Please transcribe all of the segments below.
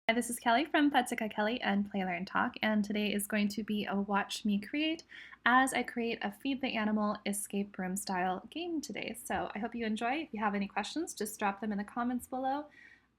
Hi, this is Kelly from Putzica Kelly and Play Learn Talk, and today is going to be a Watch Me Create as I create a Feed the Animal escape room style game today. So I hope you enjoy. If you have any questions, just drop them in the comments below.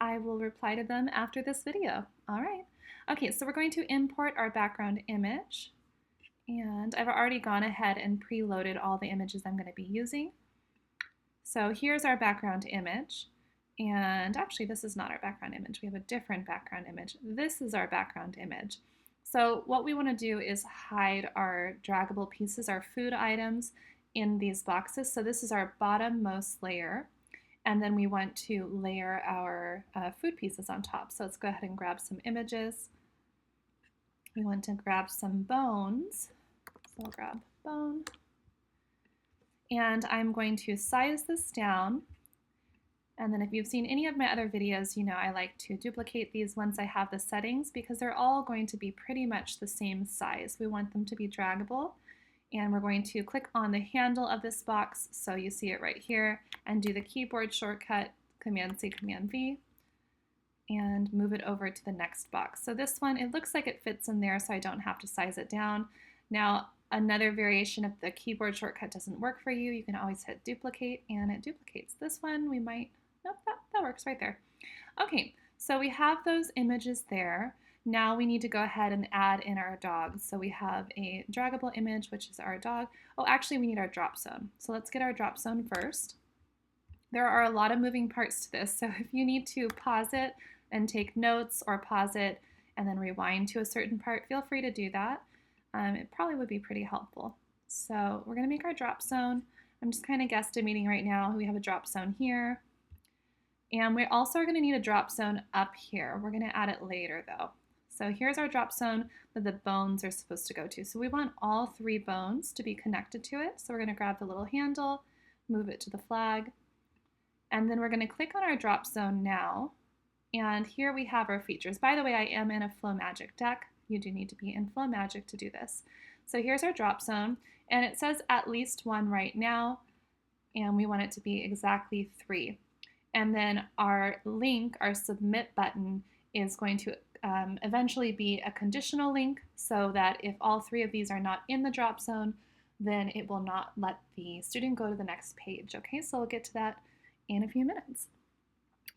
I will reply to them after this video. All right. Okay, so we're going to import our background image, and I've already gone ahead and preloaded all the images I'm going to be using. So here's our background image. And actually, this is not our background image. We have a different background image. This is our background image. So what we want to do is hide our draggable pieces, our food items, in these boxes. So this is our bottommost layer. And then we want to layer our food pieces on top. So let's go ahead and grab some images. We want to grab some bones. So I'll grab bone. And I'm going to size this down. And then if you've seen any of my other videos, you know I like to duplicate these once I have the settings because they're all going to be pretty much the same size. We want them to be draggable. And we're going to click on the handle of this box, so you see it right here, and do the keyboard shortcut, Command-C, Command-V, and move it over to the next box. So this one, it looks like it fits in there, so I don't have to size it down. Now, another variation, if the keyboard shortcut doesn't work for you, you can always hit duplicate, and it duplicates. This one, we might, nope, that works right there. Okay, so we have those images there. Now we need to go ahead and add in our dogs. So we have a draggable image, which is our dog. Oh, actually, we need our drop zone. So let's get our drop zone first. There are a lot of moving parts to this, so if you need to pause it and take notes or pause it and then rewind to a certain part, feel free to do that. It probably would be pretty helpful. So we're going to make our drop zone. I'm just kind of guesstimating right now. We have a drop zone here. And we also are going to need a drop zone up here. We're going to add it later though. So here's our drop zone that the bones are supposed to go to. So we want all three bones to be connected to it. So we're going to grab the little handle, move it to the flag, and then we're going to click on our drop zone now. And here we have our features. By the way, I am in a FlowMagic deck. You do need to be in FlowMagic to do this. So here's our drop zone, and it says at least one right now, and we want it to be exactly 3. And then our link, our submit button, is going to eventually be a conditional link so that if all 3 of these are not in the drop zone, then it will not let the student go to the next page. Okay, so we'll get to that in a few minutes.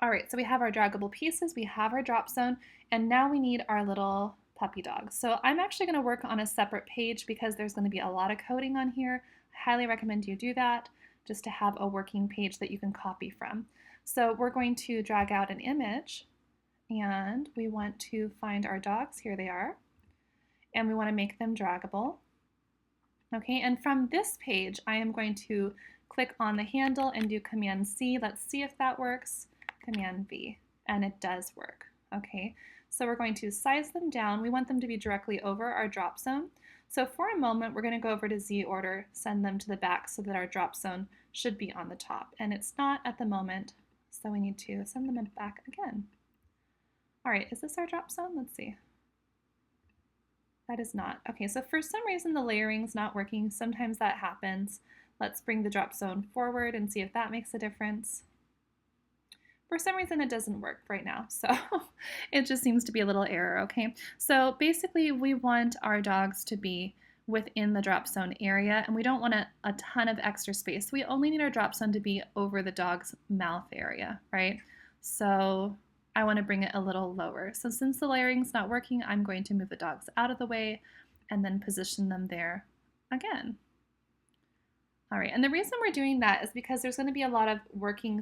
All right, so we have our draggable pieces, we have our drop zone, and now we need our little puppy dog. So I'm actually going to work on a separate page because there's going to be a lot of coding on here. I highly recommend you do that just to have a working page that you can copy from. So we're going to drag out an image, and we want to find our dogs. Here they are. And we want to make them draggable. Okay, and from this page, I am going to click on the handle and do Command-C. Let's see if that works. Command-V, and it does work. Okay, so we're going to size them down. We want them to be directly over our drop zone. So for a moment, we're going to go over to Z order, send them to the back so that our drop zone should be on the top. And it's not at the moment, so we need to send them back again. All right, is this our drop zone? Let's see. That is not. Okay, so for some reason the layering's not working. Sometimes that happens. Let's bring the drop zone forward and see if that makes a difference. For some reason it doesn't work right now, so it just seems to be a little error, okay? So basically we want our dogs to be within the drop zone area, and we don't want a ton of extra space. We only need our drop zone to be over the dog's mouth area, right? So I want to bring it a little lower. So since the layering's not working, I'm going to move the dogs out of the way and then position them there again. All right, and the reason we're doing that is because there's going to be a lot of working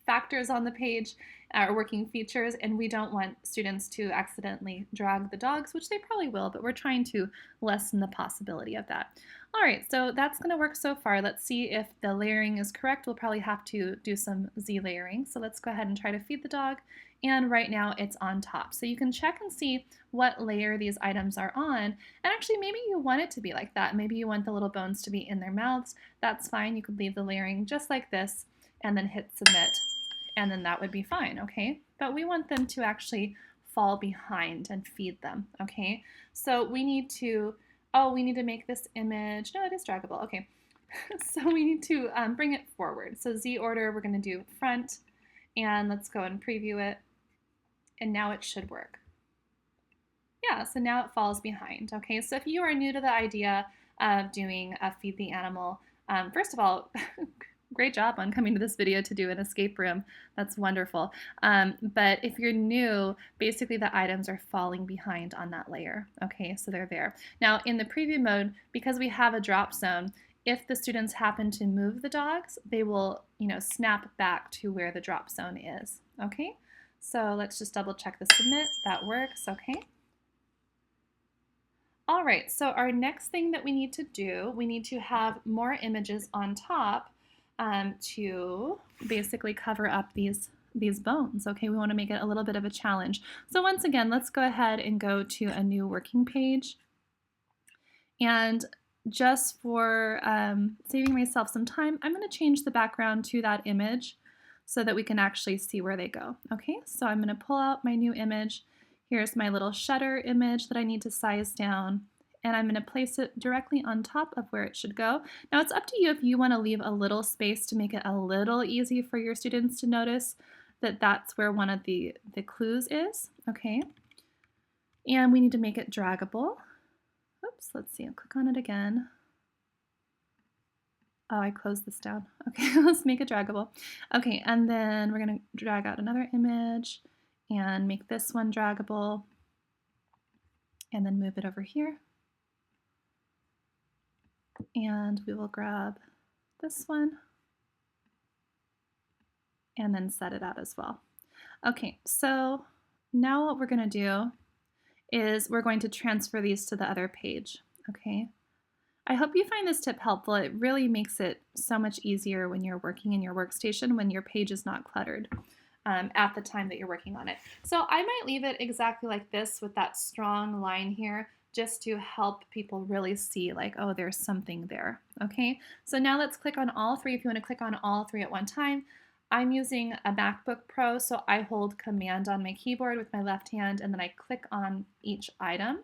factors on the page or working features, and we don't want students to accidentally drag the dogs, which they probably will, but we're trying to lessen the possibility of that. All right, so that's going to work so far. Let's see if the layering is correct. We'll probably have to do some Z layering. So let's go ahead and try to feed the dog, and right now it's on top. So you can check and see what layer these items are on, and actually maybe you want it to be like that. Maybe you want the little bones to be in their mouths. That's fine. You could leave the layering just like this and then hit submit, and then that would be fine, okay? But we want them to actually fall behind and feed them, okay? So we need to, we need to make this image, no, it is draggable, okay. So we need to bring it forward. So Z order, we're gonna do front, and let's go and preview it. and now it should work. Yeah, so now it falls behind. Okay, so if you are new to the idea of doing a feed the animal, first of all, great job on coming to this video to do an escape room. That's wonderful. But if you're new, basically the items are falling behind on that layer. Okay, so they're there. Now in the preview mode, because we have a drop zone, if the students happen to move the dogs, they will, snap back to where the drop zone is. Okay, so let's just double check the submit. That works. Okay. All right, so our next thing that we need to do, we need to have more images on top to basically cover up these bones. Okay, we want to make it a little bit of a challenge. So once again, let's go ahead and go to a new working page. And just for saving myself some time, I'm going to change the background to that image so that we can actually see where they go. Okay, so I'm going to pull out my new image. Here's my little shutter image that I need to size down, and I'm going to place it directly on top of where it should go. Now it's up to you if you want to leave a little space to make it a little easy for your students to notice that that's where one of the clues is. Okay, and we need to make it draggable. Oops, let's see, I'll click on it again. Oh, I closed this down. Okay, let's make it draggable. Okay, and then we're going to drag out another image and make this one draggable, and then move it over here. And we will grab this one and then set it out as well. Okay, so now what we're going to do is we're going to transfer these to the other page. Okay, I hope you find this tip helpful. It really makes it so much easier when you're working in your workstation, when your page is not cluttered at the time that you're working on it. So I might leave it exactly like this with that strong line here, just to help people really see like, oh, there's something there. Okay, so now let's click on all three. If you want to click on all three at one time, I'm using a MacBook Pro, so I hold Command on my keyboard with my left hand, and then I click on each item.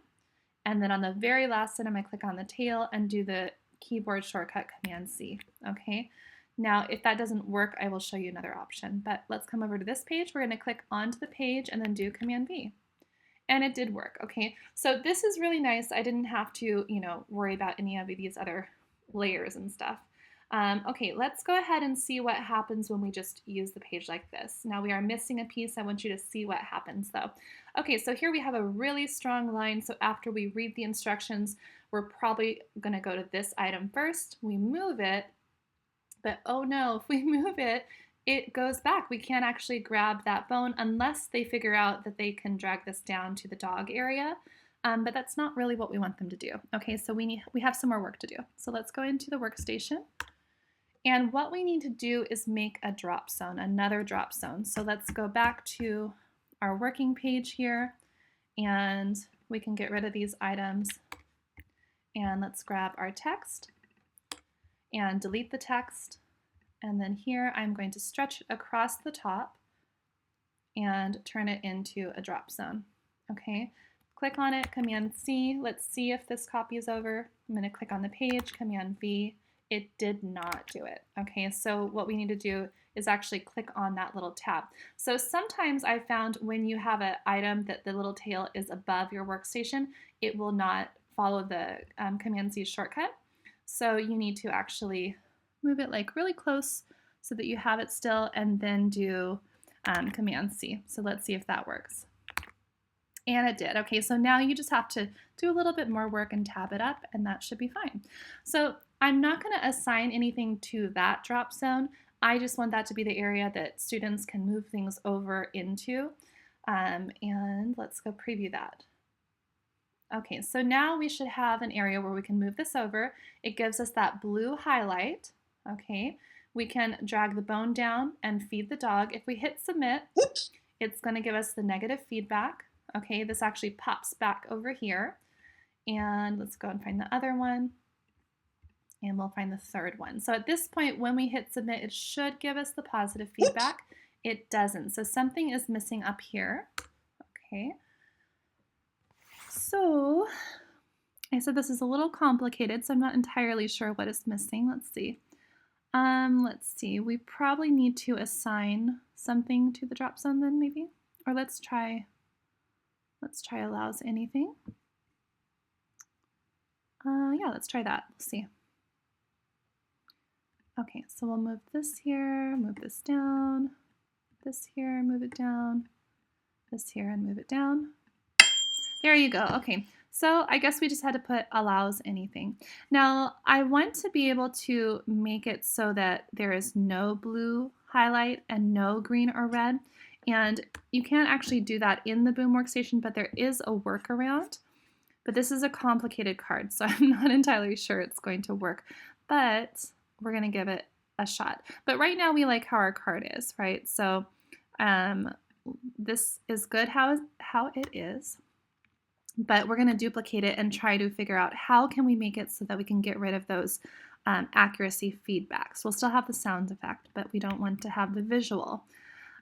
And then on the very last item, I click on the tail and do the keyboard shortcut Command C. Okay, now if that doesn't work, I will show you another option. But let's come over to this page. We're going to click onto the page and then do Command V. And it did work. Okay, so this is really nice. I didn't have to, worry about any of these other layers and stuff. Okay, let's go ahead and see what happens when we just use the page like this. Now we are missing a piece. I want you to see what happens though. Okay, so here we have a really strong line. So after we read the instructions, we're probably going to go to this item first. We move it, but oh no, if we move it, it goes back. We can't actually grab that bone unless they figure out that they can drag this down to the dog area. But that's not really what we want them to do. Okay, so we have some more work to do. So let's go into the workstation. And what we need to do is make a drop zone, another drop zone. So let's go back to our working page here, and we can get rid of these items. And let's grab our text and delete the text. And then here I'm going to stretch it across the top and turn it into a drop zone. Okay, click on it, Command C. Let's see if this copies over. I'm going to click on the page, Command V. It did not do it. Okay, so what we need to do is actually click on that little tab. So sometimes I found when you have an item that the little tail is above your workstation, it will not follow the Command C shortcut. So you need to actually move it like really close so that you have it still, and then do Command C. So let's see if that works. And it did. Okay, so now you just have to do a little bit more work and tab it up, and that should be fine. So I'm not going to assign anything to that drop zone. I just want that to be the area that students can move things over into. And let's go preview that. Okay, so now we should have an area where we can move this over. It gives us that blue highlight. Okay, we can drag the bone down and feed the dog. If we hit submit, it's going to give us the negative feedback. Okay, this actually pops back over here. And let's go and find the other one. And we'll find the third one. So at this point, when we hit submit, it should give us the positive feedback. It doesn't. So something is missing up here. Okay. So I said this is a little complicated, so I'm not entirely sure what is missing. Let's see. Let's see. We probably need to assign something to the drop zone then, maybe. or let's try allows anything. Yeah, let's try that. Let's see. Okay, so we'll move this here, move this down, this here, move it down, this here, and move it down. There you go. Okay, so I guess we just had to put allows anything. Now, I want to be able to make it so that there is no blue highlight and no green or red. And you can't actually do that in the Boom workstation, but there is a workaround. But this is a complicated card, so I'm not entirely sure it's going to work. But we're going to give it a shot. But right now we like how our card is, right? So this is good how it is. But we're going to duplicate it and try to figure out how can we make it so that we can get rid of those accuracy feedbacks. We'll still have the sound effect, but we don't want to have the visual.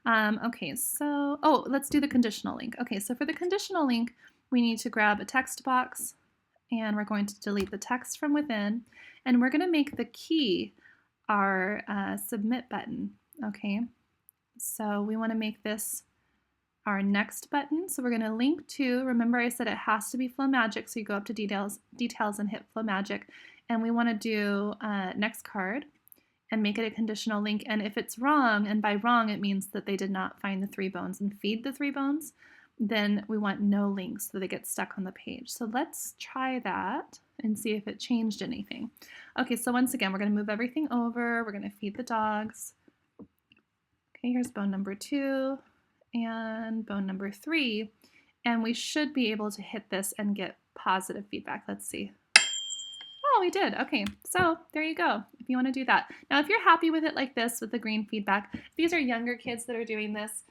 Okay, so, let's do the conditional link. Okay, so for the conditional link, we need to grab a text box, and we're going to delete the text from within, and we're going to make the key our submit button. Okay, so we want to make this our next button. So we're going to link to, remember I said it has to be Flow Magic, so you go up to details and hit Flow Magic, and we want to do next card and make it a conditional link. And if it's wrong, and by wrong it means that they did not find the 3 bones and feed the 3 bones, then we want no links so they get stuck on the page. So let's try that and see if it changed anything. Okay, so once again, we're going to move everything over. We're going to feed the dogs. Okay, here's bone number 2 and bone number 3. And we should be able to hit this and get positive feedback. Let's see. Oh, we did. Okay, so there you go, if you want to do that. Now, if you're happy with it like this, with the green feedback, these are younger kids that are doing this.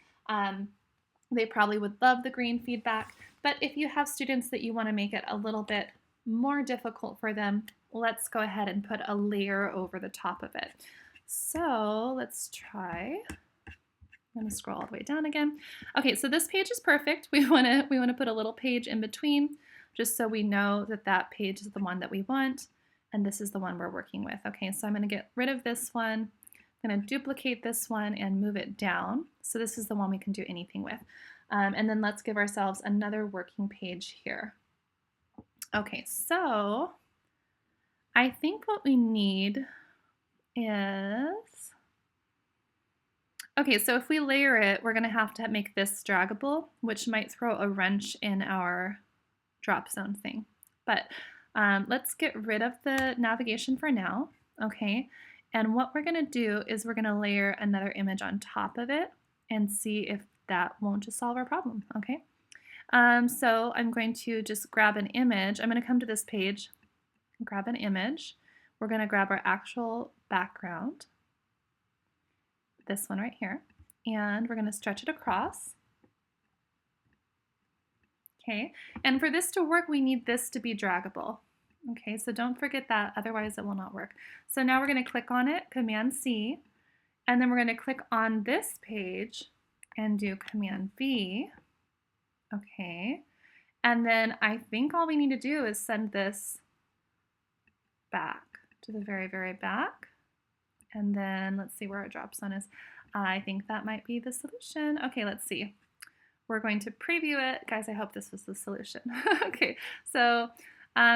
They probably would love the green feedback, but if you have students that you want to make it a little bit more difficult for them, let's go ahead and put a layer over the top of it. So let's try. I'm going to scroll all the way down again. Okay, so this page is perfect. We want to put a little page in between, just so we know that that page is the one that we want, and this is the one we're working with. Okay, so I'm going to get rid of this one. I'm going to duplicate this one and move it down. So this is the one we can do anything with. And then let's give ourselves another working page here. Okay, so I think what we need is, okay, so if we layer it, we're going to have to make this draggable, which might throw a wrench in our drop zone thing. But let's get rid of the navigation for now, okay? And what we're going to do is we're going to layer another image on top of it and see if that won't just solve our problem, okay? So I'm going to just grab an image. I'm going to come to this page, grab an image. We're going to grab our actual background, this one right here, and we're going to stretch it across. Okay, and for this to work, we need this to be draggable. Okay, so don't forget that, otherwise it will not work. So now we're going to click on it, Command C, and then we're going to click on this page and do Command V. Okay, and then I think all we need to do is send this back to the very, very back. And then let's see where our drop zone is. I think that might be the solution. Okay, let's see. We're going to preview it. Guys, I hope this was the solution. Okay, so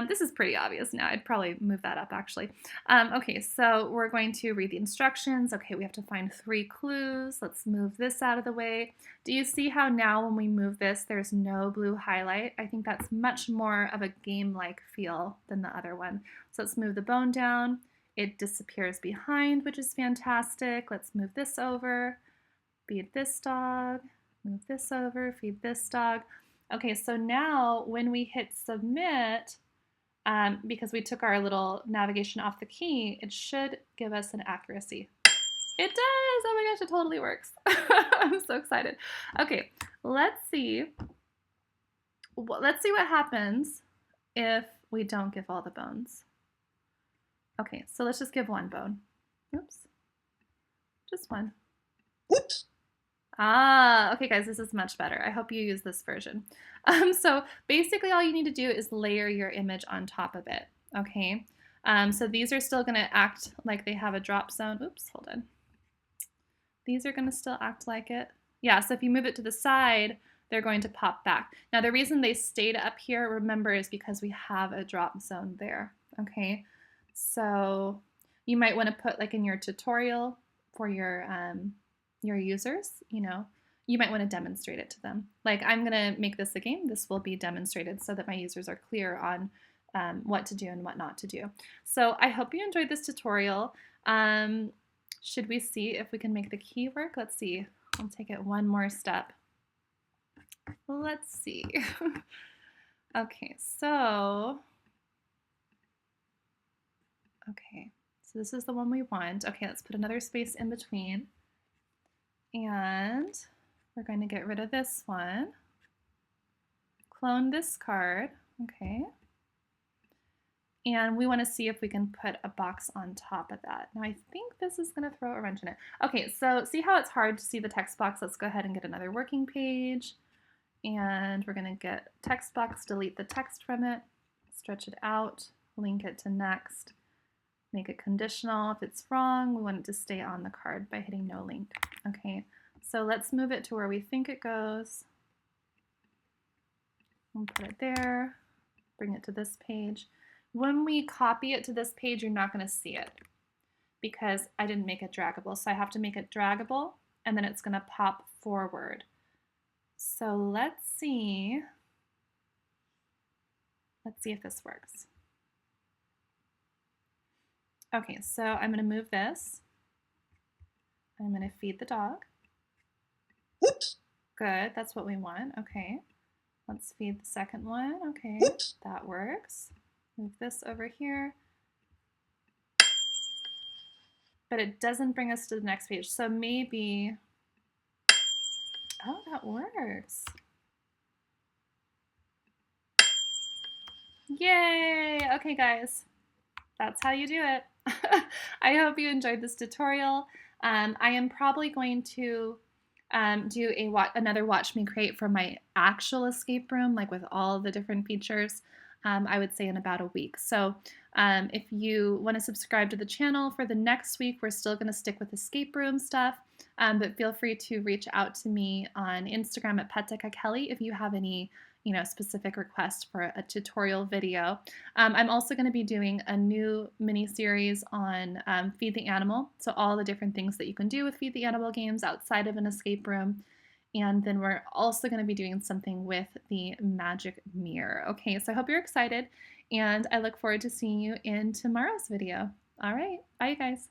this is pretty obvious now. I'd probably move that up actually. Okay, so we're going to read the instructions. Okay, we have to find 3 clues. Let's move this out of the way. Do you see how now when we move this, there's no blue highlight? I think that's much more of a game-like feel than the other one. So let's move the bone down. It disappears behind, which is fantastic. Let's move this over, feed this dog, move this over, feed this dog. Okay, so now when we hit submit, because we took our little navigation off the key, it should give us an accuracy. It does! Oh my gosh, it totally works. I'm so excited. Okay, let's see. Let's see what happens if we don't give all the bones. Okay, so let's just give 1 bone. Oops. Just 1. Oops. Ah, okay guys, this is much better. I hope you use this version. So basically all you need to do is layer your image on top of it, okay? So these are still gonna act like they have a drop zone. Oops, hold on. These are gonna still act like it. Yeah, so if you move it to the side, they're going to pop back. Now the reason they stayed up here, remember, is because we have a drop zone there, okay? So you might want to put, like in your tutorial for your users, you know, you might want to demonstrate it to them. Like, I'm gonna make this a game, this will be demonstrated so that my users are clear on what to do and what not to do. So I hope you enjoyed this tutorial. Should we see if we can make the key work? Let's see. I'll take it one more step. Let's see. Okay, so this is the one we want. Okay, let's put another space in between. And we're going to get rid of this one. Clone this card. Okay. And we want to see if we can put a box on top of that. Now I think this is going to throw a wrench in it. Okay, so see how it's hard to see the text box? Let's go ahead and get another working page. And we're going to get text box, delete the text from it, stretch it out, link it to next, make it conditional. If it's wrong, we want it to stay on the card by hitting no link. Okay, so let's move it to where we think it goes. We'll put it there, bring it to this page. When we copy it to this page, you're not going to see it because I didn't make it draggable. So I have to make it draggable, and then it's going to pop forward. So let's see if this works. Okay, so I'm going to move this. I'm going to feed the dog. Whoops. Good, that's what we want. Okay, let's feed the second one. Okay, Whoops. that works. Move this over here. But it doesn't bring us to the next page. So maybe, oh, that works. Yay! Okay, guys, that's how you do it. I hope you enjoyed this tutorial. I am probably going to do another Watch Me Create for my actual escape room, like with all the different features. I would say in about a week. So if you want to subscribe to the channel for the next week, we're still going to stick with escape room stuff, but feel free to reach out to me on Instagram at @PetDecaKelly if you have any specific requests for a tutorial video. I'm also going to be doing a new mini series on Feed the Animal, so all the different things that you can do with Feed the Animal games outside of an escape room. And then we're also going to be doing something with the magic mirror. Okay, so I hope you're excited, and I look forward to seeing you in tomorrow's video. All right, bye you guys.